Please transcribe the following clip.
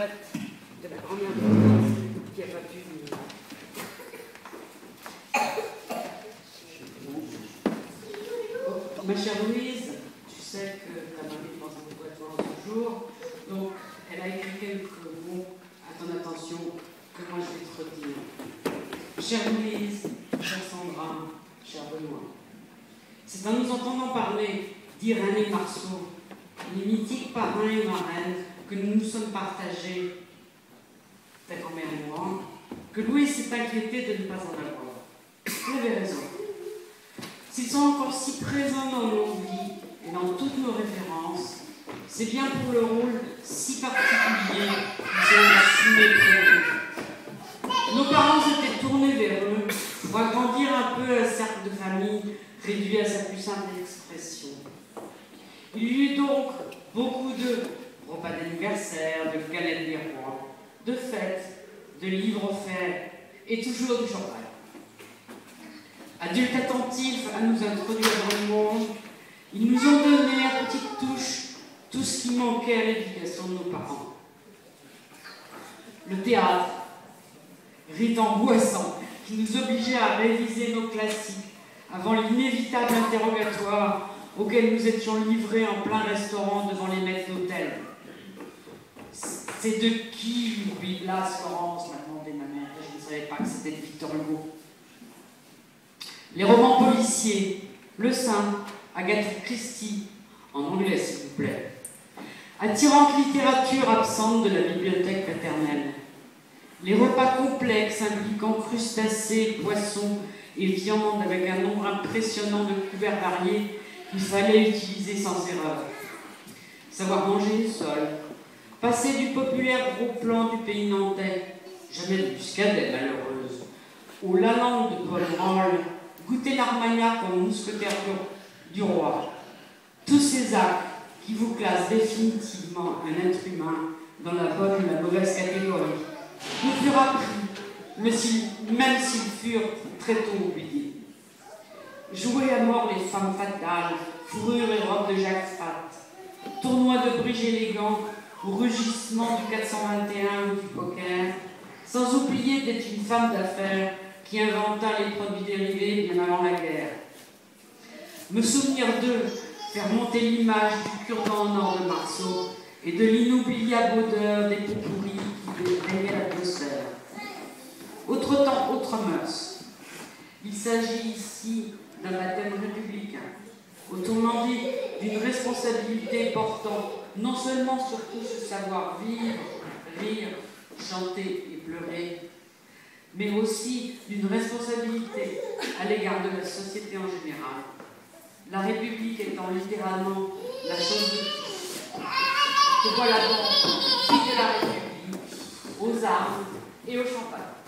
de la grand-mère de France qui n'a pas pu venir. Ma chère Louise, tu sais que ta mamie pense beaucoup à toi en ce jour, donc elle a écrit quelques mots à ton attention que moi je vais te redire. Chère Louise, chère Sandra, cher Benoît, c'est en nous entendant parler d'Irène et Marceau, les mythiques parrains et marraines que nous nous sommes partagés, ta grand-mère et moi, que Louis s'est inquiété de ne pas en avoir. Vous avez raison. S'ils sont encore si présents dans nos vies et dans toutes nos références, c'est bien pour le rôle si particulier qu'ils ont assumé près d'eux. Nos parents s'étaient tournés vers eux pour agrandir un peu un cercle de famille réduit à sa plus simple expression. Il y eut donc beaucoup de repas d'anniversaire, de galettes des rois, de fêtes, de livres offerts et toujours du champagne. Adultes attentifs à nous introduire dans le monde, ils nous ont donné à petites touches tout ce qui manquait à l'éducation de nos parents. Le théâtre, rite angoissant, qui nous obligeait à réviser nos classiques avant l'inévitable interrogatoire auquel nous étions livrés en plein restaurant devant les maîtres d'hôtel. C'est de qui Louis Blas, Florence, m'a demandé ma mère, et je ne savais pas que c'était de Victor Hugo. Les romans policiers, Le Saint, Agatha Christie, en anglais s'il vous plaît. Attirante littérature absente de la bibliothèque paternelle. Les repas complexes impliquant crustacés, poissons et viande avec un nombre impressionnant de couverts variés qu'il fallait utiliser sans erreur. Savoir manger seul. Passer du populaire gros plan du pays nantais, jamais de muscadet malheureuse, au Lalande de Paul Branle, goûter l'Armagnac comme mousquetaire du roi. Tous ces actes qui vous classent définitivement un être humain dans la bonne ou la mauvaise catégorie nous furent appris, même s'ils furent très tôt oubliés. Jouer à mort les femmes fatales, fourrure et robe de Jacques Fat, tournoi de bridge élégant ou rugissement du 421 ou du poker, sans oublier d'être une femme d'affaires qui inventa les produits dérivés bien avant la guerre. Me souvenir d'eux, faire monter l'image du cure-dent en or de Marceau et de l'inoubliable odeur des pots pourris qui régaient l'atmosphère. Autre temps, autre mœurs. Il s'agit ici d'un baptême républicain, au tournant d'une responsabilité portant non seulement sur tout ce savoir-vivre, rire, chanter et pleurer, mais aussi d'une responsabilité à l'égard de la société en général. La République étant littéralement la chose de tous. Te voilà donc, fille de la République, aux armes et au champagne.